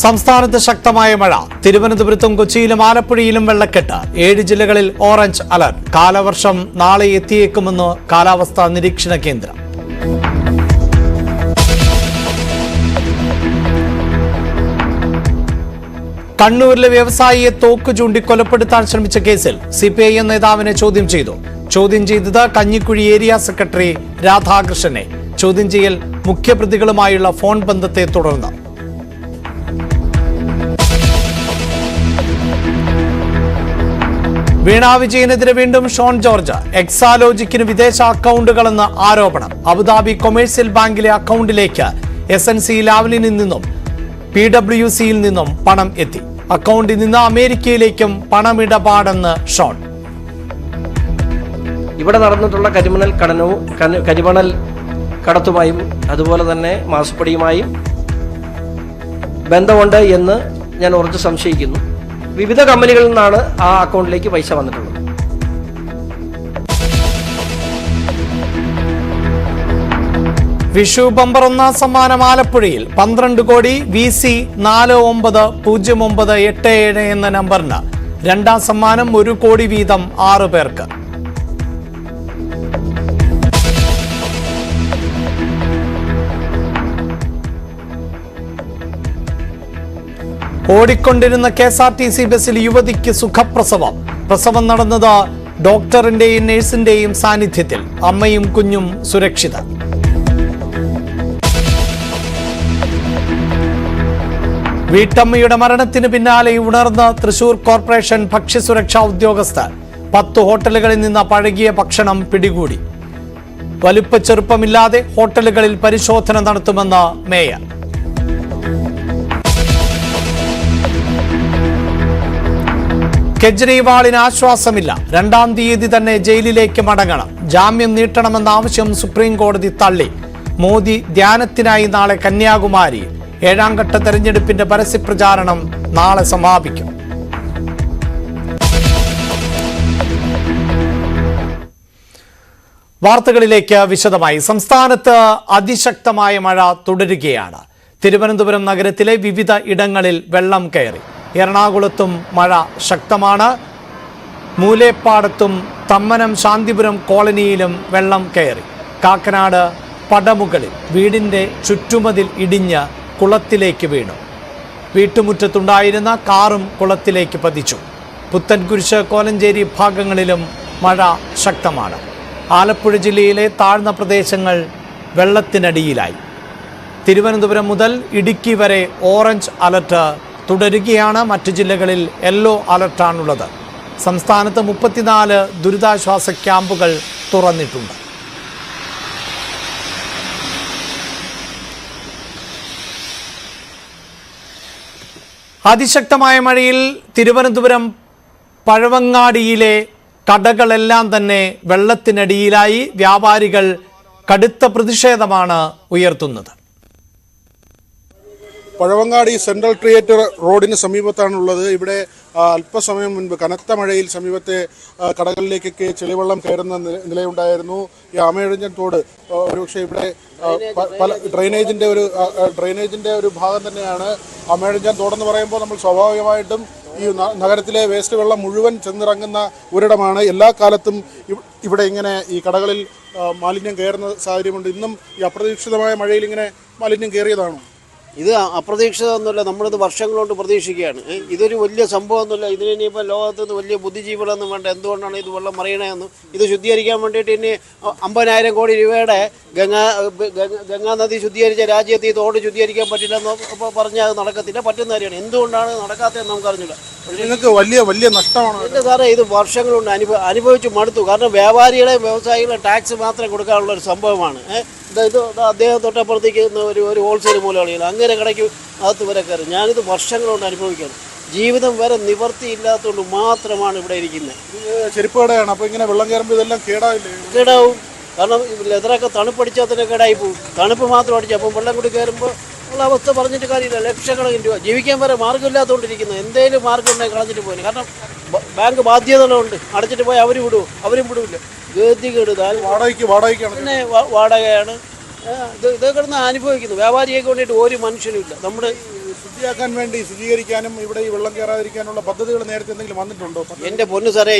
സംസ്ഥാനത്ത് ശക്തമായ മഴ. തിരുവനന്തപുരത്തും കൊച്ചിയിലും ആലപ്പുഴയിലും വെള്ളക്കെട്ട്. 7 ജില്ലകളിൽ ഓറഞ്ച് അലർട്ട്. കാലവർഷം നാളെ എത്തിയേക്കുമെന്ന് കാലാവസ്ഥാ നിരീക്ഷണ കേന്ദ്രം. കണ്ണൂരിലെ വ്യവസായിയെ തോക്ക് ചൂണ്ടി കൊലപ്പെടുത്താൻ ശ്രമിച്ച കേസിൽ CPIM നേതാവിനെ ചോദ്യം ചെയ്തു. ചോദ്യം ചെയ്തത് കഞ്ഞിക്കുഴി ഏരിയ സെക്രട്ടറി രാധാകൃഷ്ണനെ. ചോദ്യം ചെയ്യൽ മുഖ്യപ്രതികളുമായുള്ള ഫോൺ ബന്ധത്തെ തുടർന്ന്. വീണ വിജയനെതിരെ വീണ്ടും ഷോൺ ജോർജ്. എക്സാലോജിക്കിന് വിദേശ അക്കൗണ്ടുകളെന്ന് ആരോപണം. അബുദാബി കൊമേഴ്സ്യൽ ബാങ്കിലെ അക്കൗണ്ടിലേക്ക് SNC ലാവലിനിൽ നിന്നും PWCയിൽ നിന്നും പണം എത്തി. അക്കൗണ്ടിൽ നിന്ന് അമേരിക്കയിലേക്കും പണമിടപാടെന്ന് ഷോൺ. ഇവിടെ നടന്നിട്ടുള്ള കരിമണൽ കടത്തുമായും അതുപോലെ തന്നെ മാസപ്പടിയുമായും ബന്ധമുണ്ട് എന്ന് ഞാൻ ഉറച്ചു സംശയിക്കുന്നു. വിവിധ കമ്പനികളിൽ നിന്നാണ് ആ അക്കൗണ്ടിലേക്ക് പൈസ വന്നിട്ടുള്ളത്. വിഷു ബമ്പർ ഒന്നാം സമ്മാനം ആലപ്പുഴയിൽ 12 കോടി VC 490987 എന്ന നമ്പറിന്. രണ്ടാം സമ്മാനം 1 കോടി വീതം 6 പേർക്ക്. ഓടിക്കൊണ്ടിരുന്ന KSRTC ബസ്സിൽ യുവതിക്ക് സുഖപ്രസവം. പ്രസവം നടന്നത് ഡോക്ടറിന്റെയും നഴ്സിന്റെയും സാന്നിധ്യത്തിൽ. അമ്മയും കുഞ്ഞും സുരക്ഷിത. വീട്ടമ്മയുടെ മരണത്തിന് പിന്നാലെ ഉണർന്ന തൃശൂർ കോർപ്പറേഷൻ ഭക്ഷ്യസുരക്ഷാ ഉദ്യോഗസ്ഥർ. 10 ഹോട്ടലുകളിൽ നിന്ന് പഴകിയ ഭക്ഷണം പിടികൂടി. വലുപ്പച്ചെറുപ്പമില്ലാതെ ഹോട്ടലുകളിൽ പരിശോധന നടത്തുമെന്ന് മേയർ. കെജ്രിവാളിന് ആശ്വാസമില്ല. 2-ാം തീയതി തന്നെ ജയിലിലേക്ക് മടങ്ങണം. ജാമ്യം നീട്ടണമെന്ന ആവശ്യം സുപ്രീം കോടതി തള്ളി. മോദി ധ്യാനത്തിനായി നാളെ കന്യാകുമാരി. 7ാം ഘട്ട തെരഞ്ഞെടുപ്പിന്റെ പരസ്യപ്രചാരണം നാളെ സമാപിക്കും. വാർത്തകളിലേക്ക് വിശദമായി. സംസ്ഥാനത്ത് അതിശക്തമായ മഴ തുടരുകയാണ്. തിരുവനന്തപുരം നഗരത്തിലെ വിവിധ ഇടങ്ങളിൽ വെള്ളം കയറി. എറണാകുളത്തും മഴ ശക്തമാണ്. മൂലേപ്പാടത്തും തമ്മനം ശാന്തിപുരം കോളനിയിലും വെള്ളം കയറി. കാക്കനാട് പടമുകളിൽ വീടിന്റെ ചുറ്റുമതിൽ ഇടിഞ്ഞ് കുളത്തിലേക്ക് വീണു. വീട്ടുമുറ്റത്തുണ്ടായിരുന്ന കാറും കുളത്തിലേക്ക് പതിച്ചു. പുത്തൻകുരിശ്, കോലഞ്ചേരി ഭാഗങ്ങളിലും മഴ ശക്തമാണ്. ആലപ്പുഴ ജില്ലയിലെ താഴ്ന്ന പ്രദേശങ്ങൾ വെള്ളത്തിനടിയിലായി. തിരുവനന്തപുരം മുതൽ ഇടുക്കി വരെ ഓറഞ്ച് അലർട്ട് തുടരുകയാണ്. മറ്റു ജില്ലകളിൽ യെല്ലോ അലർട്ടാണുള്ളത്. സംസ്ഥാനത്ത് 34 ദുരിതാശ്വാസ ക്യാമ്പുകൾ തുറന്നിട്ടുണ്ട്. അതിശക്തമായ മഴയിൽ തിരുവനന്തപുരം പഴവങ്ങാടിയിലെ കടകളെല്ലാം തന്നെ വെള്ളത്തിനടിയിലായി. വ്യാപാരികൾ കടുത്ത പ്രതിഷേധമാണ് ഉയർത്തുന്നത്. പഴവങ്ങാടി സെൻട്രൽ തിയേറ്റർ റോഡിന് സമീപത്താണുള്ളത്. ഇവിടെ അല്പസമയം മുൻപ് കനത്ത മഴയിൽ സമീപത്തെ കടകളിലേക്കൊക്കെ ചെളിവെള്ളം കയറുന്ന നിലയുണ്ടായിരുന്നു. ഈ ആമയിഴഞ്ചൻ തോട് ഒരുപക്ഷെ ഇവിടെ പല ഡ്രെയിനേജിന്റെ ഒരു ഭാഗം തന്നെയാണ് ആമയിഴഞ്ചൻ തോടെന്ന് പറയുമ്പോൾ നമ്മൾ സ്വാഭാവികമായിട്ടും ഈ നഗരത്തിലെ വേസ്റ്റ് വെള്ളം മുഴുവൻ ചെന്നിറങ്ങുന്ന ഒരിടമാണ്. എല്ലാ കാലത്തും ഇവിടെ ഇങ്ങനെ ഈ കടകളിൽ മാലിന്യം കയറുന്ന സാഹചര്യമുണ്ട്. ഇന്നും ഈ അപ്രതീക്ഷിതമായ മഴയിൽ ഇങ്ങനെ മാലിന്യം കയറിയതാണോ? ഇത് അപ്രതീക്ഷിതമൊന്നുമില്ല. നമ്മളിത് വർഷങ്ങളോട്ട് പ്രതീക്ഷിക്കുകയാണ്. ഇതൊരു വലിയ സംഭവമൊന്നുമില്ല. ഇതിന് ഇനിയിപ്പോൾ ലോകത്ത് നിന്ന് വലിയ ബുദ്ധിജീവികളൊന്നും വേണ്ട. എന്തുകൊണ്ടാണ് ഇത് വെള്ളം മറിയണതെന്ന് ഇത് ശുദ്ധീകരിക്കാൻ വേണ്ടിയിട്ട് ഇനി 50,000 കോടി രൂപയുടെ ഗംഗാനദി ശുദ്ധീകരിച്ച രാജ്യത്ത് ഈ തോട് ശുദ്ധീകരിക്കാൻ പറ്റില്ലെന്ന് പറഞ്ഞാൽ അത് നടക്കത്തില്ല. പറ്റുന്ന കാര്യമാണ്. എന്തുകൊണ്ടാണ് നടക്കാത്തതെന്ന് നമുക്കറിഞ്ഞില്ല. നിങ്ങൾക്ക് വലിയ നഷ്ടമാണ്. എൻ്റെ സാറേ, ഇത് വർഷങ്ങളുണ്ട് അനുഭവിച്ച് മടുത്തു. കാരണം വ്യാപാരികളെയും വ്യവസായികളെയും ടാക്സ് മാത്രം കൊടുക്കാനുള്ള ഒരു സംഭവമാണ്. ഇത് അദ്ദേഹം തൊട്ടപ്പുറത്തേക്ക് ഒരു ഹോൾസെയിൽ മൂലകളില്ല. അങ്ങനെ കടയ്ക്ക് അകത്ത് വരെ കയറി. ഞാനിത് വർഷങ്ങളുകൊണ്ട് അനുഭവിക്കുകയാണ്. ജീവിതം വരെ നിവർത്തിയില്ലാത്തതുകൊണ്ട് മാത്രമാണ് ഇവിടെ ഇരിക്കുന്നത്. ചെരുപ്പ് കടയാണ്. അപ്പോൾ ഇങ്ങനെ വെള്ളം കയറുമ്പോൾ ഇതെല്ലാം കേടാവും. കാരണം ലെതറൊക്കെ തണുപ്പടിച്ചാൽ തന്നെ കേടായി പോകും. തണുപ്പ് മാത്രം അടിച്ചു. അപ്പം വെള്ളം കൂടി കയറുമ്പോൾ ഉള്ള അവസ്ഥ പറഞ്ഞിട്ട് കാര്യമില്ല. ലക്ഷക്കണക്കിന് രൂപ ജീവിക്കാൻ വരെ മാർഗ്ഗമില്ലാത്തതുകൊണ്ടിരിക്കുന്നത്. എന്തെങ്കിലും മാർഗ്ഗം ഉണ്ടെങ്കിൽ കളഞ്ഞിട്ട് പോയി. കാരണം ബാങ്ക് ബാധ്യതകളുണ്ട്. അടച്ചിട്ട് പോയി അവരും വിടില്ല. ഗതികേട്. പിന്നെ വാടകയാണ്. ഇത് കിടന്ന് അനുഭവിക്കുന്നു. വ്യാപാരിയെ കൊണ്ടിട്ട് ഒരു മനുഷ്യനും ഇല്ല. നമ്മുടെ വൃത്തിയാക്കാൻ വേണ്ടി ശുചീകരിക്കാനും ഇവിടെ ഈ വെള്ളം കയറാതിരിക്കാനുള്ള പദ്ധതികൾ നേരത്തെ എന്തെങ്കിലും വന്നിട്ടുണ്ടോ? എന്റെ പൊന്നു സാറേ,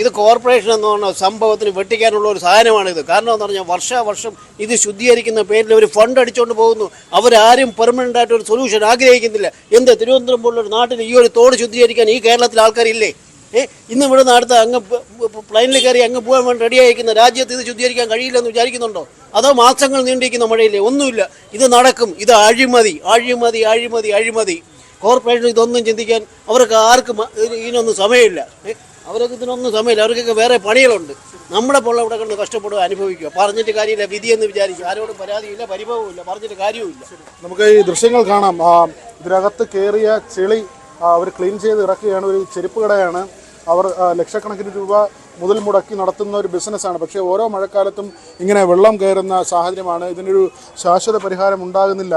ഇത് കോർപ്പറേഷൻ എന്ന് പറഞ്ഞ സംഭവത്തിന് വെട്ടിക്കാനുള്ള ഒരു സാധനമാണിത്. കാരണം എന്ന് പറഞ്ഞാൽ വർഷം ഇത് ശുദ്ധീകരിക്കുന്ന പേരിൽ ഒരു ഫണ്ട് അടിച്ചുകൊണ്ട് പോകുന്നു. അവരാരും പെർമനന്റ് ആയിട്ട് ഒരു സൊല്യൂഷൻ ആഗ്രഹിക്കുന്നില്ല. എന്ത് തിരുവനന്തപുരം പോലുള്ള ഒരു നാട്ടിൽ ഈ ഒരു തോട് ശുദ്ധീകരിക്കാൻ ഈ കേരളത്തിൽ ആൾക്കാരില്ലേ? ഇന്ന് ഇവിടുന്ന് അടുത്ത് അങ്ങ് പ്ലെയിനിൽ കയറി അങ്ങ് പോകാൻ വേണ്ടി റെഡിയായിരിക്കുന്ന രാജ്യത്ത് ഇത് ശുദ്ധീകരിക്കാൻ കഴിയില്ലെന്ന് വിചാരിക്കുന്നുണ്ടോ? അതോ മാസങ്ങൾ നീണ്ടിരിക്കുന്ന മഴയില്ലേ? ഒന്നുമില്ല. ഇത് നടക്കും. ഇത് അഴിമതി. കോർപ്പറേഷൻ ഇതൊന്നും ചിന്തിക്കാൻ ആർക്കും ഇതിനൊന്നും സമയമില്ല. ഇതിനൊന്നും സമയമില്ല. അവർക്കൊക്കെ വേറെ പണികളുണ്ട്. നമ്മുടെ പൊള്ള ഇവിടെ കിടന്ന് കഷ്ടപ്പെടുക, അനുഭവിക്കുക. പറഞ്ഞിട്ട് കാര്യമില്ല. വിധിയെന്ന് വിചാരിക്കും. ആരോടും പരാതിയില്ല, പരിഭവമില്ല. പറഞ്ഞിട്ട് കാര്യവുമില്ല. നമുക്ക് ഈ ദൃശ്യങ്ങൾ കാണാം. ഇതിനകത്ത് കയറിയ ചെളി അവർ ക്ലീൻ ചെയ്ത് ഇറക്കുകയാണ്. ഒരു ചെരുപ്പ് കടയാണ്. അവർ ലക്ഷക്കണക്കിന് രൂപ മുതൽ മുടക്കി നടത്തുന്ന ഒരു ബിസിനസ്സാണ്. പക്ഷേ ഓരോ മഴക്കാലത്തും ഇങ്ങനെ വെള്ളം കയറുന്ന സാഹചര്യമാണ്. ഇതിനൊരു ശാശ്വത പരിഹാരം ഉണ്ടാകുന്നില്ല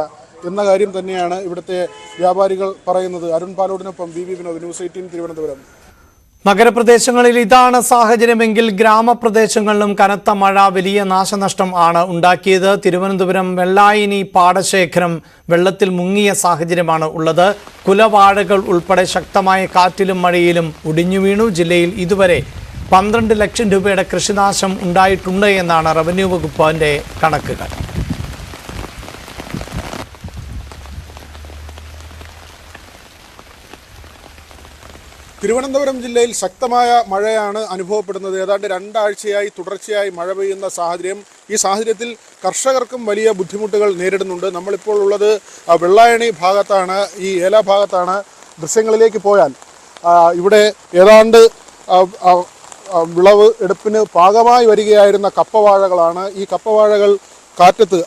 എന്ന കാര്യം തന്നെയാണ് ഇവിടുത്തെ വ്യാപാരികൾ പറയുന്നത്. അരുൺ പാലോടിനൊപ്പം ബി വിനോദ്, ന്യൂസ് 18 തിരുവനന്തപുരം. നഗരപ്രദേശങ്ങളിൽ ഇതാണ് സാഹചര്യമെങ്കിൽ ഗ്രാമപ്രദേശങ്ങളിലും കനത്ത മഴ വലിയ നാശനഷ്ടം ആണ് ഉണ്ടാക്കിയത്. തിരുവനന്തപുരം വെള്ളായിനി പാടശേഖരം വെള്ളത്തിൽ മുങ്ങിയ സാഹചര്യമാണ് ഉള്ളത്. കുലവാഴകൾ ഉൾപ്പെടെ ശക്തമായ കാറ്റിലും മഴയിലും ഒടിഞ്ഞു വീണു. ജില്ലയിൽ ഇതുവരെ 12 ലക്ഷം രൂപയുടെ കൃഷിനാശം ഉണ്ടായിട്ടുണ്ട് എന്നാണ് റവന്യൂ വകുപ്പിന്റെ കണക്കുകൾ. തിരുവനന്തപുരം ജില്ലയിൽ ശക്തമായ മഴയാണ് അനുഭവപ്പെടുന്നത്. ഏതാണ്ട് 2 ആഴ്ചയായി തുടർച്ചയായി മഴ പെയ്യുന്ന സാഹചര്യം. ഈ സാഹചര്യത്തിൽ കർഷകർക്കും വലിയ ബുദ്ധിമുട്ടുകൾ നേരിടുന്നുണ്ട്. നമ്മളിപ്പോൾ ഉള്ളത് വെള്ളായണി ഭാഗത്താണ്, ഈ ഏല ഭാഗത്താണ്. ദൃശ്യങ്ങളിലേക്ക് പോയാൽ ഇവിടെ ഏതാണ്ട് വിളവ് എടുപ്പിന് പാകമായി വരികയായിരുന്ന കപ്പവാഴകളാണ്. ഈ കപ്പവാഴകൾ കാറ്റത്ത്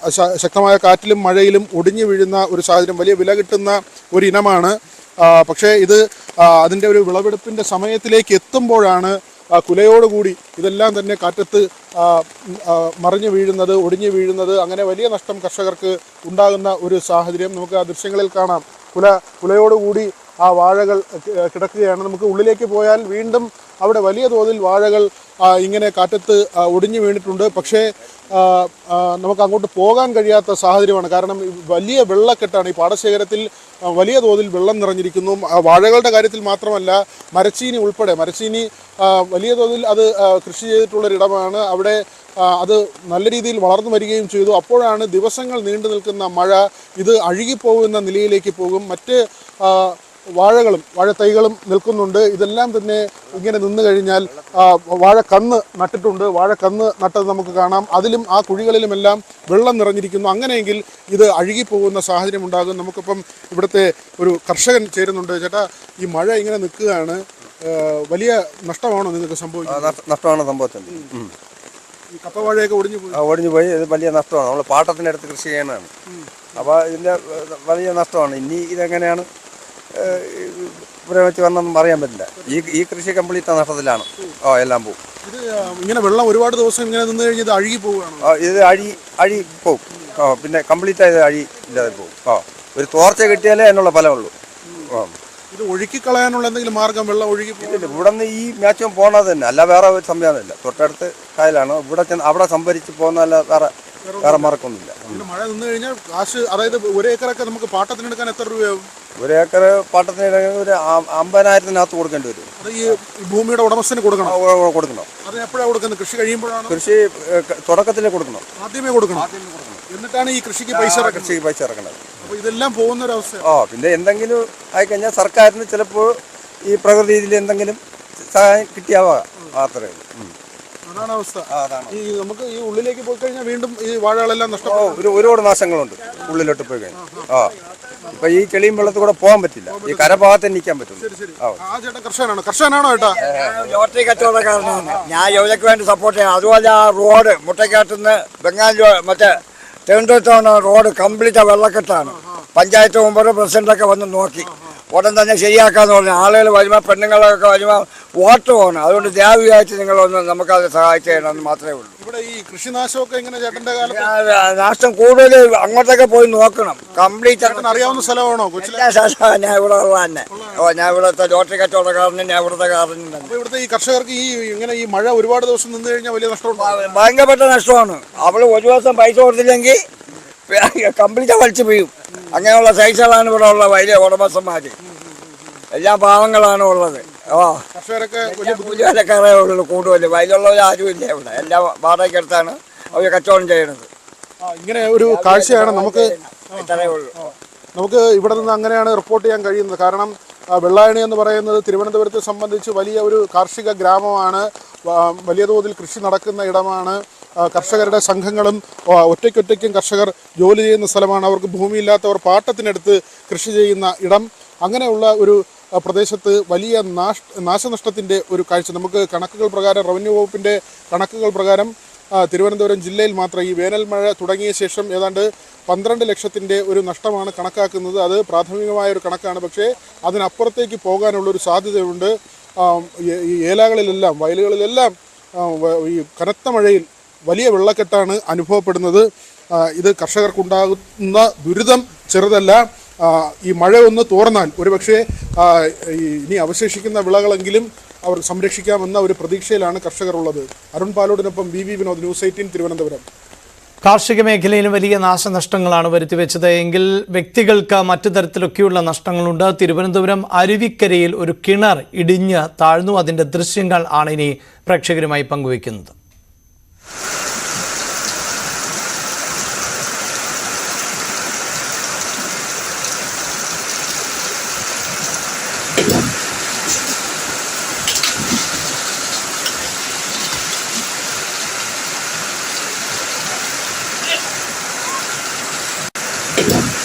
ശക്തമായ കാറ്റിലും മഴയിലും ഒടിഞ്ഞു വീഴുന്ന ഒരു സാഹചര്യം. വലിയ വില കിട്ടുന്ന ഒരു ഇനമാണ്. പക്ഷേ ഇത് അതിൻ്റെ ഒരു വിളവെടുപ്പിൻ്റെ സമയത്തിലേക്ക് എത്തുമ്പോഴാണ് കുലയോടുകൂടി ഇതെല്ലാം തന്നെ കാറ്റത്ത് മറിഞ്ഞു വീഴുന്നത്, ഒടിഞ്ഞു വീഴുന്നത്. അങ്ങനെ വലിയ നഷ്ടം കർഷകർക്ക് ഉണ്ടാകുന്ന ഒരു സാഹചര്യം നമുക്ക് ആ ദൃശ്യങ്ങളിൽ കാണാം. കുലയോടുകൂടി ആ വാഴകൾ കിടക്കുകയാണ്. നമുക്ക് ഉള്ളിലേക്ക് പോയാൽ വീണ്ടും അവിടെ വലിയ തോതിൽ വാഴകൾ ഇങ്ങനെ കാറ്റത്ത് ഒടിഞ്ഞു വീണിട്ടുണ്ട്. പക്ഷേ നമുക്ക് അങ്ങോട്ട് പോകാൻ കഴിയാത്ത സാഹചര്യമാണ്. കാരണം വലിയ വെള്ളക്കെട്ടാണ്. ഈ പാടശേഖരത്തിൽ വലിയ തോതിൽ വെള്ളം നിറഞ്ഞിരിക്കുന്നു. വാഴകളുടെ കാര്യത്തിൽ മാത്രമല്ല, മരച്ചീനി ഉൾപ്പെടെ. മരച്ചീനി വലിയ തോതിൽ അത് കൃഷി ചെയ്തിട്ടുള്ളൊരിടമാണ്. അവിടെ അത് നല്ല രീതിയിൽ വളർന്നു വരികയും ചെയ്തു. അപ്പോഴാണ് ദിവസങ്ങൾ നീണ്ടു നിൽക്കുന്ന മഴ ഇത് അഴുകിപ്പോകുന്ന നിലയിലേക്ക് പോകും. മറ്റ് വാഴകളും വാഴത്തൈകളും നിൽക്കുന്നുണ്ട്. ഇതെല്ലാം തന്നെ ഇങ്ങനെ നിന്ന് കഴിഞ്ഞാൽ വാഴക്കന്ന് നട്ടിട്ടുണ്ട്. വാഴക്കന്ന് നട്ടത് നമുക്ക് കാണാം. അതിലും ആ കുഴികളിലുമെല്ലാം വെള്ളം നിറഞ്ഞിരിക്കുന്നു. അങ്ങനെയെങ്കിൽ ഇത് അഴുകിപ്പോകുന്ന സാഹചര്യം ഉണ്ടാകും. നമുക്കിപ്പം ഇവിടുത്തെ ഒരു കർഷകൻ ചേരുന്നുണ്ട്. ചേട്ടാ, ഈ മഴ ഇങ്ങനെ നിൽക്കുകയാണ്. വലിയ നഷ്ടമാണോ നിങ്ങൾക്ക് സംഭവിക്കുന്നത്? നഷ്ടമാണ് സംഭവത്തിൽ. ഈ കപ്പവാഴയൊക്കെ ഒടിഞ്ഞു പോയി. ഇത് വലിയ നഷ്ടമാണ്. നമ്മൾ പാട്ടത്തിനടുത്ത് കൃഷി ചെയ്യുന്നതാണ്. അപ്പോൾ ഇതിൻ്റെ വലിയ നഷ്ടമാണ്. ഇനി ഇതെങ്ങനെയാണ് ഇവിടെ വെച്ച് വന്നൊന്നും അറിയാൻ പറ്റില്ല. ഈ കൃഷി കംപ്ലീറ്റ് നഷ്ടത്തിലാണ്. എല്ലാം പോകും. ഇത് ഇങ്ങനെ വെള്ളം ഒരുപാട് ദിവസം ഇങ്ങനെ നിന്ന് കഴിഞ്ഞ് ഇത് അഴുകി പോവുകയാണ്. ഇത് അഴി പോകും. പിന്നെ കംപ്ലീറ്റ് ആയത് അഴി ഇല്ലാതെ പോകും. ഒരു തോർച്ച കിട്ടിയാലേ അതിനുള്ള ഫലമുള്ളൂ. ഇത് ഒഴുക്കി കളയാനുള്ള എന്തെങ്കിലും മാർഗം? വെള്ളം ഒഴുകി ഇവിടെ നിന്ന് ഈ മാക്സിമം പോകണത് തന്നെ, അല്ല വേറെ ഒരു സംവിധാനമില്ല. തൊട്ടടുത്ത് കായലാണ്. അവിടെ സംഭരിച്ച് പോകുന്നതല്ല, വേറെ മാർക്കൊന്നുമില്ല. മഴ നിന്ന് കഴിഞ്ഞാൽ കാശ്, അതായത് 1 ഏക്കറൊക്കെ നമുക്ക് പാട്ടത്തിനെടുക്കാൻ എത്ര രൂപയാവും? 1 ഏക്കർ പാട്ടത്തിന് ഒരു 50,000-നകത്ത് കൊടുക്കേണ്ടി വരും. അത് ഈ ഭൂമിയുടെ ഉടമസ്ഥന് കൊടുക്കണം. അത് എപ്പോഴാണ് കൊടുക്കുന്നത്? കൃഷി കഴിയുമ്പോഴാണ്? കൃഷി തുടക്കത്തിലേ കൊടുക്കണം. ആദ്യമേ കൊടുക്കണം. എന്നിട്ടാണ് ഈ കൃഷിക്ക് പൈസ ഇറക്കുന്നത്. അപ്പോൾ ഇതെല്ലാം പോകുന്ന ഒരു അവസ്ഥ. പിന്നെ എന്തെങ്കിലും ആയിക്കഴിഞ്ഞാൽ സർക്കാരിന് ചിലപ്പോൾ ഈ പ്രകൃതിയിൽ എന്തെങ്കിലും സഹായം കിട്ടിയാവാം. അത്രേ അതാണ് അവസ്ഥ. ഈ നമുക്ക് ഈ ഉള്ളിലേക്ക് പോയി കഴിഞ്ഞാൽ വീണ്ടും ഈ വാഴകളെല്ലാം നഷ്ടപ്പെടും. ഒരുപാട് നാശങ്ങളുണ്ട് ഉള്ളിലോട്ട് പോയി കഴിഞ്ഞാൽ. ഇപ്പൊ ഈ ചെളിയും വെള്ളത്തിൽ കൂടെ പോകാൻ പറ്റില്ല. ഈ കരഭാഗത്ത് നിൽക്കാൻ പറ്റും. കർഷകനാണോ ഏട്ടാ? ലോട്ടറി കച്ചവടക്കാരനാണ് ഞാൻ. യുവതയ്ക്ക് വേണ്ടി സപ്പോർട്ട് ചെയ്യാം. അതുപോലെ ആ റോഡ് മുട്ടക്കാട്ടുനിന്ന് ബംഗാൾ മറ്റേ തിരുവനന്തപുരത്താണ് റോഡ് കംപ്ലീറ്റ് വെള്ളക്കെട്ടാണ്. പഞ്ചായത്ത് മെമ്പർ പ്രസിഡന്റൊക്കെ വന്ന് നോക്കി. ഉടൻ തന്നെ ശരിയാക്കാന്ന് പറഞ്ഞു. ആളുകൾ വരുമ്പോൾ, പെണ്ണുങ്ങളൊക്കെ വരുമ്പോൾ വോട്ട് പോകണം. അതുകൊണ്ട് ദയവായിട്ട് നിങ്ങളൊന്ന് നമുക്കത് സഹായിച്ചു തരണമെന്ന് മാത്രമേ ഉള്ളൂ. ഇവിടെ ഈ കൃഷിനാശമൊക്കെ എങ്ങനെ ചേട്ടന്റെ കാലത്ത്? നാശം കൂടുതൽ അങ്ങോട്ടൊക്കെ പോയി നോക്കണം. കംപ്ലീറ്റ് അറിയാവുന്ന സ്ഥലമാണോ? ഞാൻ ഇവിടെ ഉള്ള തന്നെ. ഞാൻ ഇവിടുത്തെ ലോട്ടറി കച്ചവടക്കാരനും ഞാൻ ഇവിടുത്തെ കാരനും. ഇവിടുത്തെ ഈ കർഷകർക്ക് ഈ ഇങ്ങനെ ഈ മഴ ഒരുപാട് ദിവസം നിന്ന് കഴിഞ്ഞാൽ വലിയ നഷ്ടമുണ്ട്. ഭയങ്കരപ്പെട്ട നഷ്ടമാണ്. അവള് ഒരു ദിവസം പൈസ കൊടുത്തില്ലെങ്കിൽ കംപ്ലീറ്റ് വലിച്ചു പോയും. അങ്ങനെയുള്ള സൈസുകളാണ് ഇവിടെ ഉള്ള വലിയ ഉടമസ്ഥന്മാർ. എല്ലാം പാവങ്ങളാണ് ഉള്ളത്. കർഷകരൊക്കെ കൂലിവേലക്കാരേ ഉള്ളൂ കൂടുതൽ. വയലുള്ളവർ ആരുമില്ല ഇവിടെ. എല്ലാം വാടകയ്ക്കെടുത്താണ് അവർ കച്ചവടം ചെയ്യുന്നത്. ഇങ്ങനെ ഒരു കാഴ്ചയാണ് ഇത്രയേ ഉള്ളൂ. നമുക്ക് ഇവിടെ നിന്ന് അങ്ങനെയാണ് റിപ്പോർട്ട് ചെയ്യാൻ കഴിയുന്നത്. കാരണം വെള്ളായണി എന്ന് പറയുന്നത് തിരുവനന്തപുരത്തെ സംബന്ധിച്ച് വലിയ ഒരു കാർഷിക ഗ്രാമമാണ്. വലിയ തോതിൽ കൃഷി നടക്കുന്ന ഇടമാണ്. കർഷകരുടെ സംഘങ്ങളും ഒറ്റയ്ക്കൊറ്റയ്ക്കും കർഷകർ ജോലി ചെയ്യുന്ന സ്ഥലമാണ്. അവർക്ക് ഭൂമിയില്ലാത്തവർ പാട്ടത്തിനടുത്ത് കൃഷി ചെയ്യുന്ന ഇടം. അങ്ങനെയുള്ള ഒരു പ്രദേശത്ത് വലിയ നാശനഷ്ടത്തിൻ്റെ ഒരു കാഴ്ച നമുക്ക് കണക്കുകൾ പ്രകാരം, റവന്യൂ വകുപ്പിൻ്റെ കണക്കുകൾ പ്രകാരം തിരുവനന്തപുരം ജില്ലയിൽ മാത്രം ഈ വേനൽ മഴ തുടങ്ങിയ ശേഷം ഏതാണ്ട് 12 ലക്ഷത്തിൻ്റെ ഒരു നഷ്ടമാണ് കണക്കാക്കുന്നത്. അത് പ്രാഥമികമായ ഒരു കണക്കാണ്. പക്ഷേ അതിനപ്പുറത്തേക്ക് പോകാനുള്ളൊരു സാധ്യതയുണ്ട്. ഈ ഏലകളിലെല്ലാം, വയലുകളിലെല്ലാം ഈ കനത്ത മഴയിൽ വലിയ വെള്ളക്കെട്ടാണ് അനുഭവപ്പെടുന്നത്. ഇത് കർഷകർക്കുണ്ടാകുന്ന ദുരിതം ചെറുതല്ല. ഈ മഴ ഒന്ന് തോർന്നാൽ ഒരുപക്ഷെ ഇനി അവശേഷിക്കുന്ന വിളകളെങ്കിലും അവർ സംരക്ഷിക്കാമെന്ന ഒരു പ്രതീക്ഷയിലാണ് കർഷകർ ഉള്ളത്. അരുൺ പാലോടിനൊപ്പം വി വിനോദ്, ന്യൂസ് 18 തിരുവനന്തപുരം. കാർഷിക മേഖലയിൽ വലിയ നാശനഷ്ടങ്ങളാണ് വരുത്തിവെച്ചത്. എങ്കിൽ വ്യക്തികൾക്ക് മറ്റു തരത്തിലൊക്കെയുള്ള നഷ്ടങ്ങളുണ്ട്. തിരുവനന്തപുരം അരുവിക്കരയിൽ ഒരു കിണർ ഇടിഞ്ഞ് താഴ്ന്നു. അതിൻ്റെ ദൃശ്യങ്ങൾ ആണ് ഇനി പ്രേക്ഷകരുമായി പങ്കുവയ്ക്കുന്നത്.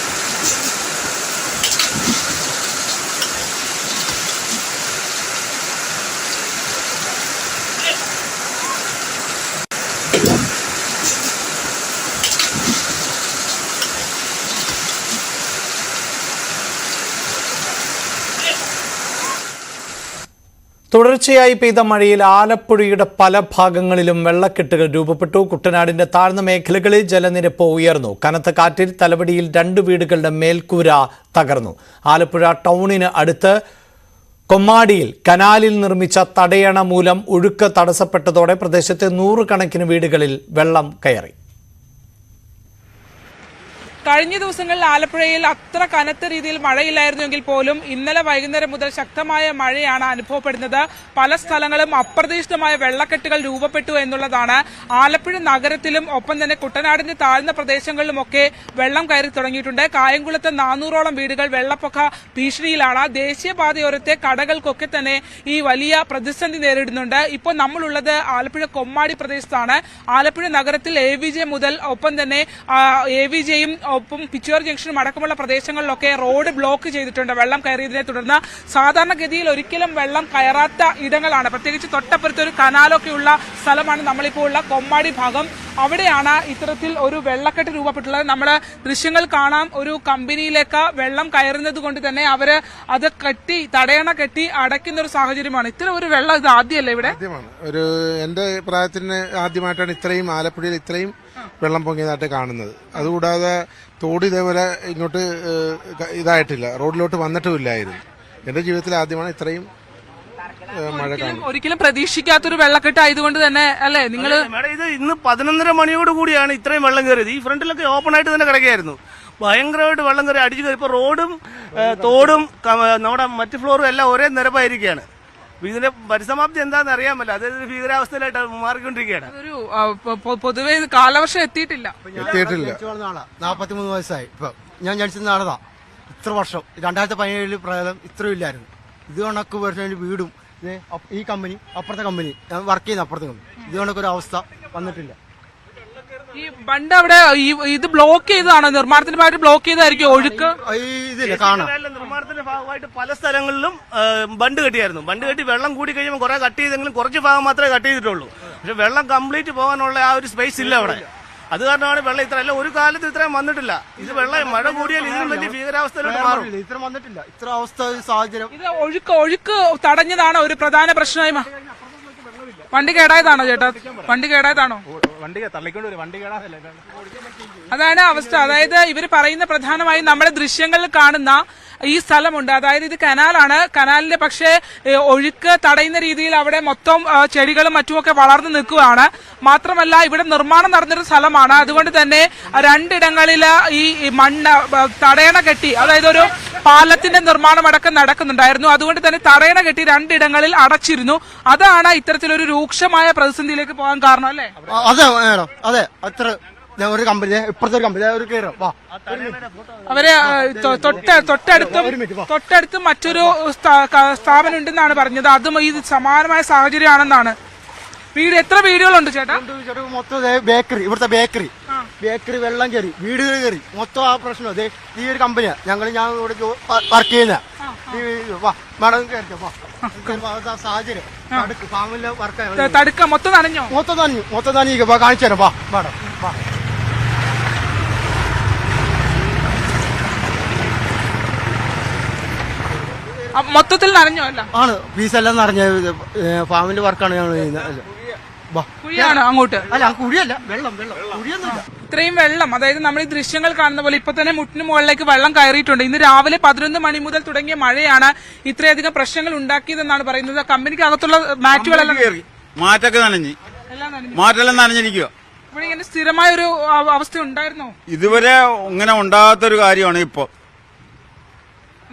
തുടർച്ചയായി പെയ്ത മഴയിൽ ആലപ്പുഴയുടെ പല ഭാഗങ്ങളിലും വെള്ളക്കെട്ടുകൾ രൂപപ്പെട്ടു. കുട്ടനാടിന്റെ താഴ്ന്ന മേഖലകളിൽ ജലനിരപ്പ് ഉയർന്നു. കനത്ത കാറ്റിൽ തലവടിയിൽ 2 വീടുകളുടെ മേൽക്കൂര തകർന്നു. ആലപ്പുഴ ടൗണിന് അടുത്ത് കൊമ്മാടിയിൽ കനാലിൽ നിർമ്മിച്ച തടയണ മൂലം ഒഴുക്ക് തടസ്സപ്പെട്ടതോടെ പ്രദേശത്തെ 100 കണക്കിന് വീടുകളിൽ വെള്ളം കയറി. കഴിഞ്ഞ ദിവസങ്ങളിൽ ആലപ്പുഴയിൽ അത്ര കനത്ത രീതിയിൽ മഴയില്ലായിരുന്നുവെങ്കിൽ പോലും ഇന്നലെ വൈകുന്നേരം മുതൽ ശക്തമായ മഴയാണ് അനുഭവപ്പെടുന്നത്. പല സ്ഥലങ്ങളും അപ്രതീക്ഷിതമായ വെള്ളക്കെട്ടുകൾ രൂപപ്പെട്ടു എന്നുള്ളതാണ്. ആലപ്പുഴ നഗരത്തിലും ഒപ്പം തന്നെ കുട്ടനാടിന്റെ താഴ്ന്ന പ്രദേശങ്ങളിലുമൊക്കെ വെള്ളം കയറി തുടങ്ങിയിട്ടുണ്ട്. കായംകുളത്ത് 400ഓളം വീടുകൾ വെള്ളപ്പൊക്ക ഭീഷണിയിലാണ്. ദേശീയപാതയോരത്തെ കടകൾക്കൊക്കെ തന്നെ ഈ വലിയ പ്രതിസന്ധി നേരിടുന്നുണ്ട്. ഇപ്പോൾ നമ്മളുള്ളത് ആലപ്പുഴ കൊമ്മാടി പ്രദേശത്താണ്. ആലപ്പുഴ നഗരത്തിൽ AVJ മുതൽ ഒപ്പം തന്നെ AVJയും ഒപ്പം പിച്ചൂർ ജംഗ്ഷനും അടക്കമുള്ള പ്രദേശങ്ങളിലൊക്കെ റോഡ് ബ്ലോക്ക് ചെയ്തിട്ടുണ്ട് വെള്ളം കയറിയതിനെ തുടർന്ന്. സാധാരണഗതിയിൽ ഒരിക്കലും വെള്ളം കയറാത്ത ഇടങ്ങളാണ്, പ്രത്യേകിച്ച് തൊട്ടപ്പുറത്ത് ഒരു കനാലൊക്കെയുള്ള സ്ഥലമാണ് നമ്മളിപ്പോൾ ഉള്ള കൊമ്മാടി ഭാഗം. അവിടെയാണ് ഇത്തരത്തിൽ ഒരു വെള്ളക്കെട്ട് രൂപപ്പെട്ടുള്ളത്. നമ്മൾ ദൃശ്യങ്ങൾ കാണാം. ഒരു കമ്പനിയിലേക്ക് വെള്ളം കയറുന്നത് കൊണ്ട് തന്നെ അവര് അത് തടയണ കെട്ടി അടയ്ക്കുന്ന ഒരു സാഹചര്യമാണ്. ഇത്തരം ഒരു വെള്ളം ഇത് ആദ്യമല്ലേ ഇവിടെ? ഒരു എന്റെ പ്രായത്തിന് ആദ്യമായിട്ടാണ് ഇത്രയും ആലപ്പുഴയിൽ ഇത്രയും വെള്ളം പൊങ്ങിയതായിട്ട് കാണുന്നത്. അതുകൂടാതെ തോട് ഇതേപോലെ ഇങ്ങോട്ട് ഇതായിട്ടില്ല, റോഡിലോട്ട് വന്നിട്ടുമില്ലായിരുന്നു. എന്റെ ജീവിതത്തിൽ ആദ്യമാണ് ഇത്രയും മഴ കാണുന്നത്. ഒരിക്കലും പ്രതീക്ഷിക്കാത്തൊരു വെള്ളക്കെട്ട് ആയതുകൊണ്ട് തന്നെ അല്ലേ നിങ്ങൾ ഇത് ഇന്ന് 11:30 മണിയോട് കൂടിയാണ് ഇത്രയും വെള്ളം കയറിയത്. ഈ ഫ്രണ്ടിലൊക്കെ ഓപ്പൺ ആയിട്ട് തന്നെ കിടക്കുകയായിരുന്നു. ഭയങ്കരമായിട്ട് വെള്ളം കയറി അടിച്ചു കയറി. ഇപ്പൊ റോഡും തോടും നമ്മുടെ മറ്റു ഫ്ലോറും എല്ലാം ഒരേ നിരപ്പായിരിക്കുകയാണ്. ഇതിന്റെ പരിസമാപ്തി എന്താണെന്ന് അറിയാൻ പറ്റില്ല. അതായത് ഭീകരാവസ്ഥയിലായിട്ട് മാറിക്കൊണ്ടിരിക്കുകയാണ്. പൊതുവെ കാലവർഷം എത്തിയിട്ടില്ല. 43 വയസ്സായി. ഇപ്പൊ ഞാൻ ജനിച്ചത് നാളതാ. ഇത്ര വർഷം 2017 പ്രകാരം ഇത്രയും ഇല്ലായിരുന്നു. ഇത് കണക്ക് വരുന്ന വീടും ഈ കമ്പനി അപ്പുറത്തെ കമ്പനി ഞാൻ വർക്ക് ചെയ്യുന്ന അപ്പുറത്തെ കമ്പനി ഇത് കണക്കൊരു അവസ്ഥ വന്നിട്ടില്ല. ഈ ബണ്ട് അവിടെ ഇത് ബ്ലോക്ക് ചെയ്തതാണോ? നിർമ്മാണത്തിന്റെ ഭാഗത്ത് ബ്ലോക്ക് ചെയ്തായിരിക്കും ഒഴുക്ക്. ഇതില്ല കാണാം. നിർമ്മാണത്തിന്റെ ഭാഗമായിട്ട് പല സ്ഥലങ്ങളിലും ബണ്ട് കെട്ടിയായിരുന്നു. ബണ്ട് കെട്ടി വെള്ളം കൂടി കഴിയുമ്പോൾ കുറെ കട്ട് ചെയ്തെങ്കിലും കുറച്ച് ഭാഗം മാത്രമേ കട്ട് ചെയ്തിട്ടുള്ളൂ. പക്ഷെ വെള്ളം കംപ്ലീറ്റ് പോകാനുള്ള ആ ഒരു സ്പേസ് ഇല്ല അവിടെ. അത് കാരണമാണ് വെള്ളം ഇത്ര അല്ല ഒരു കാലത്ത് ഇത്രയും വന്നിട്ടില്ല. ഇത് വെള്ളം മഴ കൂടിയാൽ ഇതിനും വലിയ ഭീകരാവസ്ഥയിലോട്ട് മാറും. ഇത്ര വന്നിട്ടില്ല. ഇത്ര അവസ്ഥ സാഹചര്യം ഇത് ഒഴുക്ക് തടഞ്ഞതാണ് ഒരു പ്രധാന പ്രശ്നമായി. വണ്ടി കേടായതാണോ ചേട്ടാ? വണ്ടി കേടായതാണോ? അതാണ് അവസ്ഥ. അതായത് ഇവർ പറയുന്ന പ്രധാനമായും നമ്മുടെ ദൃശ്യങ്ങളിൽ കാണുന്ന ഈ സ്ഥലമുണ്ട്. അതായത് ഇത് കനാലാണ്. കനാലിന്റെ പക്ഷേ ഒഴുക്ക് തടയുന്ന രീതിയിൽ അവിടെ മൊത്തം ചെടികളും മറ്റുമൊക്കെ വളർന്നു നിൽക്കുകയാണ്. മാത്രമല്ല ഇവിടെ നിർമ്മാണം നടന്നൊരു സ്ഥലമാണ്. അതുകൊണ്ട് തന്നെ രണ്ടിടങ്ങളിൽ ഈ മണ്ണ് തടയണ കെട്ടി, അതായത് ഒരു പാലത്തിന്റെ നിർമ്മാണം അടക്കം നടക്കുന്നുണ്ടായിരുന്നു. അതുകൊണ്ട് തന്നെ തടയണ കെട്ടി രണ്ടിടങ്ങളിൽ അടച്ചിരുന്നു. അതാണ് ഇത്തരത്തിലൊരു രൂക്ഷമായ പ്രതിസന്ധിയിലേക്ക് പോകാൻ കാരണം, അല്ലേ? അതെ മേഡം, അതെ. അത്ര ഒരു കമ്പനി, ഇപ്പുറത്തെ ഒരു കമ്പനി, ഒരു കയറും വാ. അവര് തൊട്ടടുത്തും മറ്റൊരു സ്ഥാപനം ഉണ്ടെന്നാണ് പറഞ്ഞത്. അതും ഈ സമാനമായ സാഹചര്യമാണെന്നാണ്. എത്ര വീടുകളുണ്ട് ചേട്ടാ? മൊത്തം ബേക്കറി, ഇവിടുത്തെ ബേക്കറി വെള്ളം കയറി, വീടുകൾ കയറി, മൊത്തം ആ പ്രശ്നം. ഈ ഒരു കമ്പനിയാ ഞാൻ ഇവിടെ വർക്ക് ചെയ്യുന്ന. മേഡം കയറിക്കോ, സാഹചര്യം ഫാമിലെ വർക്ക് തടുക്ക മൊത്തം നനഞ്ഞു കാണിച്ചു തരാം. വാ മേഡം, വാ. മൊത്തത്തിൽ നനഞ്ഞോ? അല്ല, ആണ് ഫീസെല്ലാം നിറഞ്ഞ ഫാമിലി വർക്കാണ് ഞങ്ങൾ ചെയ്യുന്നത്. കുഴിയാണ് അങ്ങോട്ട്? അല്ല, കുഴിയല്ല, വെള്ളം കുഴിയൊന്നുമില്ല. ഇത്രയും വെള്ളം, അതായത് നമ്മൾ ഈ ദൃശ്യങ്ങൾ കാണുന്ന പോലെ ഇപ്പൊ തന്നെ മുട്ടിന് മുകളിലേക്ക് വെള്ളം കയറിയിട്ടുണ്ട്. ഇന്ന് രാവിലെ 11 മണി മുതൽ തുടങ്ങിയ മഴയാണ് ഇത്രയധികം പ്രശ്നങ്ങൾ ഉണ്ടാക്കിയതെന്നാണ് പറയുന്നത്. കമ്പനിക്ക് അകത്തുള്ള മാറ്റുകളെല്ലാം മാറ്റൊക്കെ നനഞ്ഞ്, മാറ്റെല്ലാം നനഞ്ഞിരിക്കുക. ഇവിടെ ഇങ്ങനെ സ്ഥിരമായ ഒരു അവസ്ഥ ഉണ്ടായിരുന്നോ? ഇതുവരെ ഇങ്ങനെ ഉണ്ടാകാത്തൊരു കാര്യമാണ് ഇപ്പൊ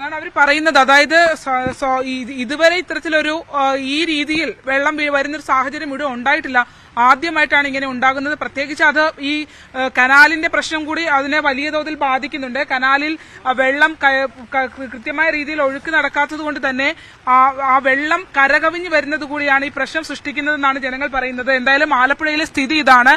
എന്നാണ് അവർ പറയുന്നത്. അതായത് ഇതുവരെ ഇത്തരത്തിലൊരു ഈ രീതിയിൽ വെള്ളം വരുന്നൊരു സാഹചര്യം ഇവിടെ ഉണ്ടായിട്ടില്ല. ആദ്യമായിട്ടാണ് ഇങ്ങനെ ഉണ്ടാകുന്നത്. പ്രത്യേകിച്ച് അത് ഈ കനാലിന്റെ പ്രശ്നം കൂടി അതിനെ വലിയ തോതിൽ ബാധിക്കുന്നുണ്ട്. കനാലിൽ വെള്ളം കൃത്യമായ രീതിയിൽ ഒഴുക്ക് നടക്കാത്തത് കൊണ്ട് തന്നെ ആ വെള്ളം കരകവിഞ്ഞ് വരുന്നത് കൂടിയാണ് ഈ പ്രശ്നം സൃഷ്ടിക്കുന്നതെന്നാണ് ജനങ്ങൾ പറയുന്നത്. എന്തായാലും ആലപ്പുഴയിലെ സ്ഥിതി ഇതാണ്.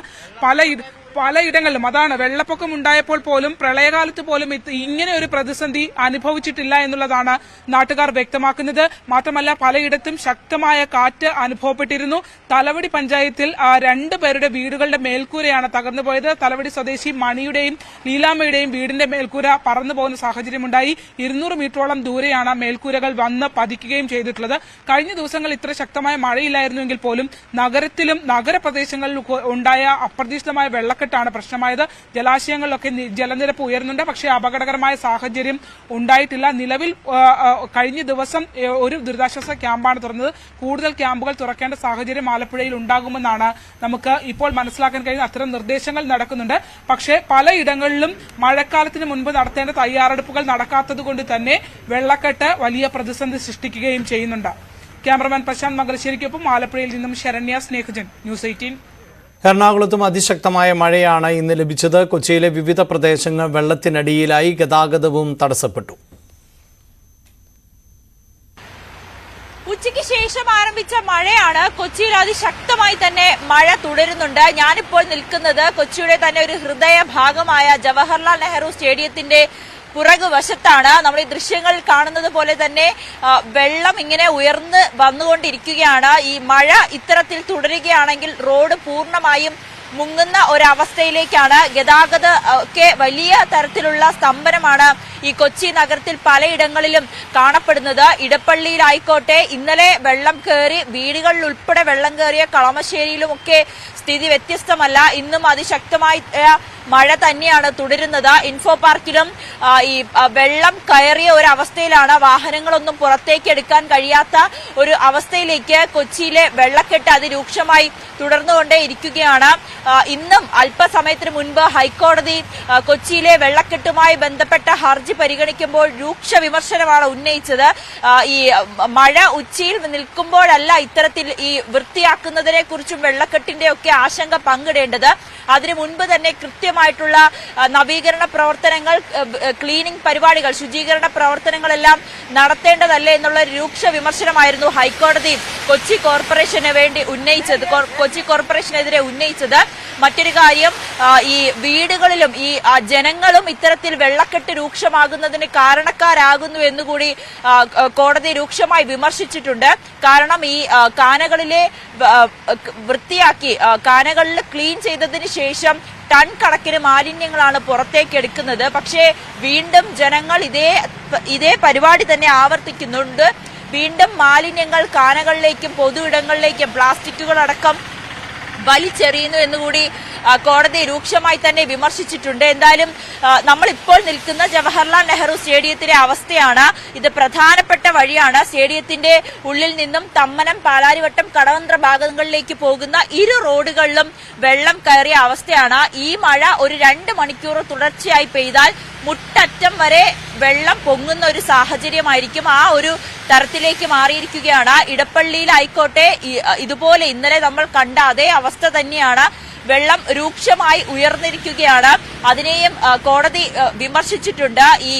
പലയിടങ്ങളിലും അതാണ്, വെള്ളപ്പൊക്കം ഉണ്ടായപ്പോൾ പോലും പ്രളയകാലത്ത് പോലും ഇങ്ങനെ ഒരു പ്രതിസന്ധി അനുഭവിച്ചിട്ടില്ല എന്നുള്ളതാണ് നാട്ടുകാർ വ്യക്തമാക്കുന്നത്. മാത്രമല്ല പലയിടത്തും ശക്തമായ കാറ്റ് അനുഭവപ്പെട്ടിരുന്നു. തലവടി പഞ്ചായത്തിൽ 2 പേരുടെ വീടുകളുടെ മേൽക്കൂരയാണ് തകർന്നു പോയത്. തലവടി സ്വദേശി മണിയുടെയും ലീലാമ്മയുടെയും വീടിന്റെ മേൽക്കൂര പറന്നു പോകുന്ന സാഹചര്യമുണ്ടായി. 200 മീറ്ററോളം ദൂരെയാണ് മേൽക്കൂരകൾ വന്ന് പതിക്കുകയും ചെയ്തിട്ടുള്ളത്. കഴിഞ്ഞ ദിവസങ്ങൾ ഇത്ര ശക്തമായ മഴയില്ലായിരുന്നുവെങ്കിൽ പോലും നഗരത്തിലും നഗരപ്രദേശങ്ങളിലും ഉണ്ടായ അപ്രതീക്ഷിതമായ വെള്ളക്കെട്ടാണ് പ്രശ്നമായത്. ജലാശയങ്ങളിലൊക്കെ ജലനിരപ്പ് ഉയർന്നുണ്ട്. പക്ഷേ അപകടകരമായ സാഹചര്യം ഉണ്ടായിട്ടില്ല. നിലവിൽ കഴിഞ്ഞ ദിവസം ഒരു ദുരിതാശ്വാസ ക്യാമ്പാണ് തുറന്നത്. കൂടുതൽ ക്യാമ്പുകൾ തുറക്കേണ്ട സാഹചര്യം ആലപ്പുഴയിൽ ഉണ്ടാകുമെന്നാണ് നമുക്ക് ഇപ്പോൾ മനസ്സിലാക്കാൻ കഴിയുന്ന. അത്തരം നിർദ്ദേശങ്ങൾ നടക്കുന്നുണ്ട്. പക്ഷേ പലയിടങ്ങളിലും മഴക്കാലത്തിന് മുൻപ് നടത്തേണ്ട തയ്യാറെടുപ്പുകൾ നടക്കാത്തത് കൊണ്ട് തന്നെ വെള്ളക്കെട്ട് വലിയ പ്രതിസന്ധി സൃഷ്ടിക്കുകയും ചെയ്യുന്നുണ്ട്. ക്യാമറമാൻ പ്രശാന്ത് മംഗലശ്ശേരിക്കൊപ്പം ആലപ്പുഴയിൽ നിന്നും ശരണ്യ സ്നേഹജൻ, ന്യൂസ് 18. എറണാകുളത്തും അതിശക്തമായ മഴയാണ് ഇന്ന് ലഭിച്ചത്. കൊച്ചിയിലെ വിവിധ പ്രദേശങ്ങൾ വെള്ളത്തിനടിയിലായി, ഗതാഗതവും തടസ്സപ്പെട്ടു. ഉച്ചയ്ക്ക് ശേഷം ആരംഭിച്ച മഴയാണ്. കൊച്ചിയിൽ അതിശക്തമായി തന്നെ മഴ തുടരുന്നുണ്ട്. ഞാനിപ്പോൾ നിൽക്കുന്നത് കൊച്ചിയുടെ തന്നെ ഒരു ഹൃദയ ഭാഗമായ ജവഹർലാൽ നെഹ്റു സ്റ്റേഡിയത്തിന്റെ പുറകുവശത്താണ്. നമ്മൾ ഈ ദൃശ്യങ്ങൾ കാണുന്നത് പോലെ തന്നെ വെള്ളം ഇങ്ങനെ ഉയർന്ന് വന്നുകൊണ്ടിരിക്കുകയാണ്. ഈ മഴ ഇത്തരത്തിൽ തുടരുകയാണെങ്കിൽ റോഡ് പൂർണ്ണമായും മുങ്ങുന്ന ഒരവസ്ഥയിലേക്കാണ്. ഗതാഗത ഒക്കെ വലിയ തരത്തിലുള്ള സ്തംഭനമാണ് ഈ കൊച്ചി നഗരത്തിൽ പലയിടങ്ങളിലും കാണപ്പെടുന്നത്. ഇടപ്പള്ളിയിലായിക്കോട്ടെ ഇന്നലെ വെള്ളം കയറി, വീടുകളിൽ ഉൾപ്പെടെ വെള്ളം കയറിയ കളമശ്ശേരിയിലുമൊക്കെ സ്ഥിതി വ്യത്യസ്തമല്ല. ഇന്നും അതിശക്തമായ മഴ തന്നെയാണ് തുടരുന്നത്. ഇൻഫോ പാർക്കിലും ഈ വെള്ളം കയറിയ ഒരു അവസ്ഥയിലാണ്. വാഹനങ്ങളൊന്നും പുറത്തേക്ക് എടുക്കാൻ കഴിയാത്ത ഒരു അവസ്ഥയിലേക്ക് കൊച്ചിയിലെ വെള്ളക്കെട്ട് അതിരൂക്ഷമായി തുടർന്നുകൊണ്ടേയിരിക്കുകയാണ്. ഇന്നും അല്പസമയത്തിന് മുൻപ് ഹൈക്കോടതി കൊച്ചിയിലെ വെള്ളക്കെട്ടുമായി ബന്ധപ്പെട്ട ഹർജി പരിഗണിക്കുമ്പോൾ രൂക്ഷ വിമർശനമാണ് ഉന്നയിച്ചത്. ഈ മഴ ഉച്ചയിൽ നിൽക്കുമ്പോഴല്ല ഇത്തരത്തിൽ ഈ വൃത്തിയാക്കുന്നതിനെ കുറിച്ചും വെള്ളക്കെട്ടിന്റെ ഒക്കെ ആശങ്ക പങ്കിടേണ്ടത്. അതിനു മുൻപ് തന്നെ കൃത്യമായിട്ടുള്ള നവീകരണ പ്രവർത്തനങ്ങൾ, ക്ലീനിംഗ് പരിപാടികൾ, ശുചീകരണ പ്രവർത്തനങ്ങളെല്ലാം നടത്തേണ്ടതല്ലേ എന്നുള്ള രൂക്ഷ വിമർശനമായിരുന്നു ഹൈക്കോടതി കൊച്ചി കോർപ്പറേഷന് വേണ്ടി ഉന്നയിച്ചത്, കൊച്ചി കോർപ്പറേഷനെതിരെ ഉന്നയിച്ചത്. മറ്റൊരു കാര്യം, ഈ വീടുകളിലും ഈ ജനങ്ങളും ഇത്തരത്തിൽ വെള്ളക്കെട്ട് രൂക്ഷമാകുന്നതിന് കാരണക്കാരാകുന്നു എന്നുകൂടി കോടതി രൂക്ഷമായി വിമർശിച്ചിട്ടുണ്ട്. കാരണം ഈ കാനകളിലെ വൃത്തിയാക്കി കാനകളിൽ ക്ലീൻ ചെയ്തതിന് ശേഷം ടൺ കണക്കിന് മാലിന്യങ്ങളാണ് പുറത്തേക്ക് എടുക്കുന്നത്. പക്ഷേ വീണ്ടും ജനങ്ങൾ ഇതേ പരിപാടി തന്നെ ആവർത്തിക്കുന്നുണ്ട്. വീണ്ടും മാലിന്യങ്ങൾ കാനകളിലേക്കും പൊതു ഇടങ്ങളിലേക്കും പ്ലാസ്റ്റിക്കുകളടക്കം വലിച്ചെറിയുന്നു എന്നുകൂടി കോടതി രൂക്ഷമായി തന്നെ വിമർശിച്ചിട്ടുണ്ട്. എന്തായാലും നമ്മളിപ്പോൾ നിൽക്കുന്ന ജവഹർലാൽ നെഹ്റു സ്റ്റേഡിയത്തിലെ അവസ്ഥയാണ്. ഇത് പ്രധാനപ്പെട്ട വഴിയാണ്. സ്റ്റേഡിയത്തിന്റെ ഉള്ളിൽ നിന്നും തമ്മനം, പാലാരിവട്ടം, കടവന്ത്ര ഭാഗങ്ങളിലേക്ക് പോകുന്ന ഇരു റോഡുകളിലും വെള്ളം കയറിയ അവസ്ഥയാണ്. ഈ മഴ ഒരു 2 മണിക്കൂർ തുടർച്ചയായി പെയ്താൽ മുട്ടറ്റം വരെ വെള്ളം പൊങ്ങുന്ന ഒരു സാഹചര്യമായിരിക്കും. ആ ഒരു തരത്തിലേക്ക് മാറിയിരിക്കുകയാണ്. ഇടപ്പള്ളിയിലായിക്കോട്ടെ ഇതുപോലെ ഇന്നലെ നമ്മൾ കണ്ട അതേ അവസ്ഥ തന്നെയാണ്. വെള്ളം രൂക്ഷമായി ഉയർന്നിരിക്കുകയാണ്. അതിനെയും കോടതി വിമർശിച്ചിട്ടുണ്ട്. ഈ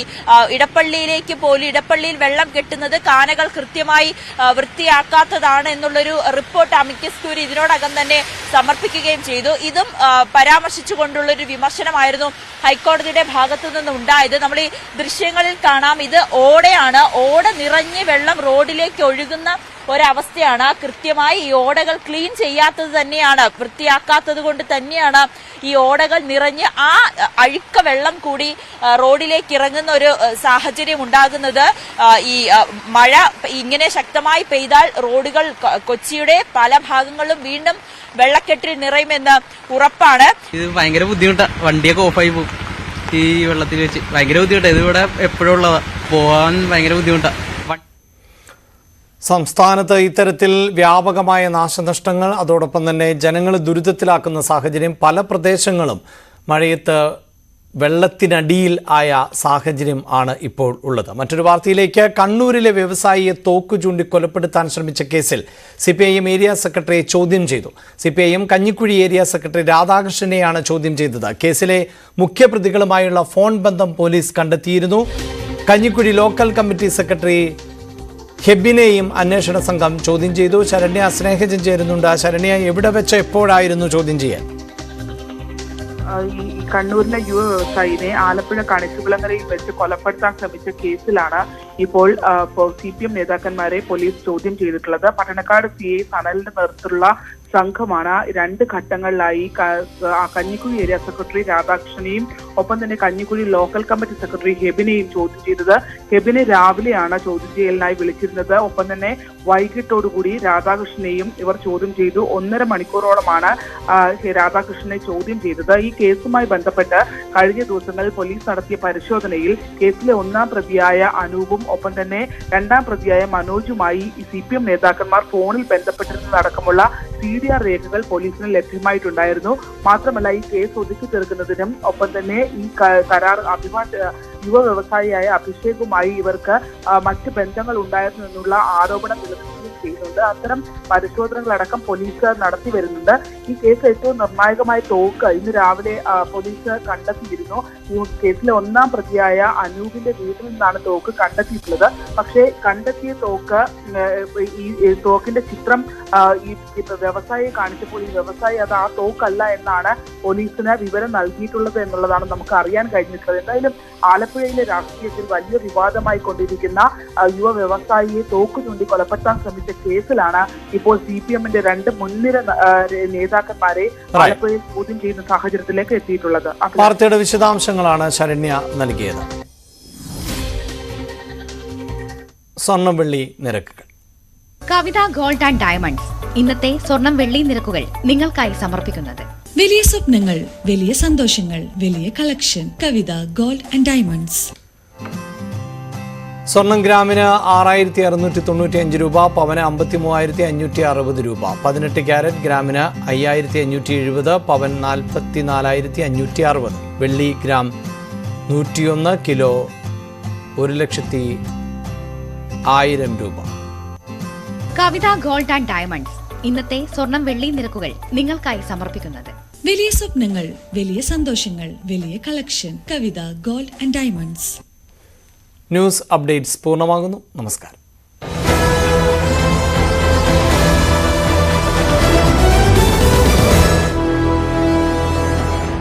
ഇടപ്പള്ളിയിൽ വെള്ളം കെട്ടുന്നത് കാനകൾ കൃത്യമായി വൃത്തിയാക്കാത്തതാണ് എന്നുള്ളൊരു റിപ്പോർട്ട് അമിക്കസ് ക്യൂറി ഇതിനോടകം തന്നെ സമർപ്പിക്കുകയും ചെയ്തു. ഇതും പരാമർശിച്ചുകൊണ്ടുള്ളൊരു വിമർശനമായിരുന്നു ഹൈക്കോടതിയുടെ ഭാഗത്തു നിന്നുണ്ടായത്. നമ്മൾ ഈ ദൃശ്യങ്ങളിൽ കാണാം, ഇത് ഓടയാണ്. ഓട നിറഞ്ഞ് വെള്ളം റോഡിലേക്ക് ഒഴുകുന്ന ഒരവസ്ഥയാണ്. കൃത്യമായി ഈ ഓടകൾ ക്ലീൻ ചെയ്യാത്തത് തന്നെയാണ്, വൃത്തിയാക്കാത്തത് കൊണ്ട് തന്നെയാണ് ഈ ഓടകൾ നിറഞ്ഞ് ആ അഴുക്ക വെള്ളം കൂടി റോഡിലേക്ക് ഇറങ്ങുന്ന ഒരു സാഹചര്യം ഉണ്ടാകുന്നത്. ഈ മഴ ഇങ്ങനെ ശക്തമായി പെയ്താൽ റോഡുകൾ കൊച്ചിയുടെ പല ഭാഗങ്ങളിലും വീണ്ടും വെള്ളക്കെട്ടിൽ നിറയുമെന്ന് ഉറപ്പാണ്. ഇത് ഭയങ്കര ബുദ്ധിമുട്ടാണ്. വണ്ടിയൊക്കെ ഓഫായി പോകും ഈ വെള്ളത്തിൽ വെച്ച്. ഭയങ്കര ബുദ്ധിമുട്ടാണ്. ഇതിവിടെ എപ്പോഴും ഉള്ളതാ, പോവാൻ ഭയങ്കര ബുദ്ധിമുട്ടാണ്. സംസ്ഥാനത്ത് ഇത്തരത്തിൽ വ്യാപകമായ നാശനഷ്ടങ്ങൾ, അതോടൊപ്പം തന്നെ ജനങ്ങൾ ദുരിതത്തിലാക്കുന്ന സാഹചര്യം, പല പ്രദേശങ്ങളും മഴയത്ത് വെള്ളത്തിനടിയിൽ ആയ സാഹചര്യം ആണ് ഇപ്പോൾ ഉള്ളത്. മറ്റൊരു വാർത്തയിലേക്ക്. കണ്ണൂരിലെ വ്യവസായിയെ തോക്കു ചൂണ്ടി കൊലപ്പെടുത്താൻ ശ്രമിച്ച കേസിൽ CPIM ഏരിയ സെക്രട്ടറിയെ ചോദ്യം ചെയ്തു. CPIM കഞ്ഞിക്കുഴി ഏരിയ സെക്രട്ടറി രാധാകൃഷ്ണനെയാണ് ചോദ്യം ചെയ്തത്. കേസിലെ മുഖ്യപ്രതികളുമായുള്ള ഫോൺ ബന്ധം പോലീസ് കണ്ടെത്തിയിരുന്നു. കഞ്ഞിക്കുഴി ലോക്കൽ കമ്മിറ്റി സെക്രട്ടറി ഹെബിനെയും അന്വേഷണ സംഘം ചോദ്യം ചെയ്തു. ശരണ്യ സ്നേഹജൻ ചേരുന്നുണ്ട്. ശരണ്യ, എവിടെ വെച്ച് എപ്പോഴായിരുന്നു ചോദ്യം ചെയ്യാൻ? ഈ കണ്ണൂരിലെ യുവ വ്യവസായിനെ ആലപ്പുഴ കണിച്ചുകുളങ്ങരയിൽ വെച്ച് കൊലപ്പെടുത്താൻ ശ്രമിച്ച കേസിലാണ് ഇപ്പോൾ CPM നേതാക്കന്മാരെ പോലീസ് ചോദ്യം ചെയ്തിട്ടുള്ളത്. പട്ടണക്കാട് CI സനലിന്റെ നേതൃത്വത്തിലുള്ള സംഘമാണ് 2 ഘട്ടങ്ങളിലായി കഞ്ഞിക്കുഴി ഏരിയ സെക്രട്ടറി രാധാകൃഷ്ണനെയും ഒപ്പം തന്നെ കഞ്ഞിക്കുഴി ലോക്കൽ കമ്മിറ്റി സെക്രട്ടറി ഹെബിനെയും ചോദ്യം ചെയ്തത്. ഹെബിനെ രാവിലെയാണ് ചോദ്യം ചെയ്യലിനായി വിളിച്ചിരുന്നത്. ഒപ്പം തന്നെ വൈകിട്ടോടുകൂടി രാധാകൃഷ്ണനെയും ഇവർ ചോദ്യം ചെയ്തു. 1.5 മണിക്കൂറോളമാണ് രാധാകൃഷ്ണനെ ചോദ്യം ചെയ്തത്. ഈ കേസുമായി ബന്ധപ്പെട്ട് കഴിഞ്ഞ ദിവസങ്ങളിൽ പോലീസ് നടത്തിയ പരിശോധനയിൽ കേസിലെ 1-ാം പ്രതിയായ അനൂപും ഒപ്പം തന്നെ 2-ാം പ്രതിയായ മനോജുമായി ഈ CPM നേതാക്കന്മാർ ഫോണിൽ ബന്ധപ്പെട്ടിരുന്നതടക്കമുള്ള CDR രേഖകൾ പോലീസിന് ലഭ്യമായിട്ടുണ്ടായിരുന്നു. മാത്രമല്ല ഈ കേസ് ഒതുക്കി തീർക്കുന്നതിനും ഒപ്പം തന്നെ ഈ കരാർ യുവ വ്യവസായിയായ അഭിഷേകുമായി ഇവർക്ക് മറ്റ് ബന്ധങ്ങൾ ഉണ്ടായിരുന്നു എന്നുള്ള ആരോപണം നിലനിൽക്കുകയും ചെയ്യുന്നുണ്ട്. അത്തരം പരിശോധനകളടക്കം പോലീസ് നടത്തി വരുന്നുണ്ട്. ഈ കേസ് ഏറ്റവും നിർണായകമായ തോക്ക് ഇന്ന് രാവിലെ പോലീസ് കണ്ടെത്തിയിരുന്നു. ഈ കേസിലെ 1-ാം പ്രതിയായ അനൂപിന്റെ വീട്ടിൽ നിന്നാണ് തോക്ക് കണ്ടെത്തിയിട്ടുള്ളത്. പക്ഷേ കണ്ടെത്തിയ തോക്ക്, ഈ തോക്കിന്റെ ചിത്രം ഈ വ്യവസായിയെ കാണിച്ചപ്പോൾ ഈ വ്യവസായി അത് ആ തോക്കല്ല എന്നാണ് പോലീസിന് വിവരം നൽകിയിട്ടുള്ളത് എന്നുള്ളതാണ് നമുക്ക് അറിയാൻ കഴിഞ്ഞിട്ടുള്ളത്. എന്തായാലും ആലപ്പുഴയിലെ രാഷ്ട്രീയത്തിൽ വലിയ വിവാദമായി കൊണ്ടിരിക്കുന്ന യുവ വ്യവസായിയെ തോക്ക് ചൂണ്ടി കൊലപ്പെടുത്താൻ ശ്രമിച്ച കേസിലാണ് ഇപ്പോൾ CPMന്റെ 2 മുൻനിര നേതാക്കന്മാരെ ആലപ്പുഴയിൽ ചോദ്യം ചെയ്യുന്ന സാഹചര്യത്തിലേക്ക് എത്തിയിട്ടുള്ളത്. വാർത്തയുടെ വിശദാംശങ്ങളാണ് ശരണ്യ നൽകിയത്. സ്വർണം വെള്ളി നിരക്കുകൾ. കവിത ഗോൾഡ് ആൻഡ് ഡയമണ്ട്സ് ഇന്നത്തെ സ്വർണം വെള്ളി നിരക്കുകൾ നിങ്ങൾക്കായി സമർപ്പിക്കുന്നത്. വലിയ സ്വപ്നങ്ങൾ, വലിയ സന്തോഷങ്ങൾ, വലിയ collection. Kavitha gold and diamonds. സ്വർണം ഗ്രാമിന് 6695 രൂപ, പവന് 53,560 രൂപ. 18 ക്യാരറ്റ് ഗ്രാമിന് 5570, പവൻ 44,560. വെള്ളി ഗ്രാം 101, കിലോ 1,00,000 രൂപ. കവിത ഗോൾഡ് ആൻഡ് ഡയമണ്ട്സ് ഇന്നത്തെ സ്വർണം വെള്ളി നിരക്കുകൾ നിങ്ങൾക്കായി സമർപ്പിക്കുന്നത്. വലിയ സ്വപ്നങ്ങൾ, വലിയ സന്തോഷങ്ങൾ, വലിയ collection. Kavitha gold and diamonds. News updates പൂർണ്ണമാകുന്നു. നമസ്കാരം.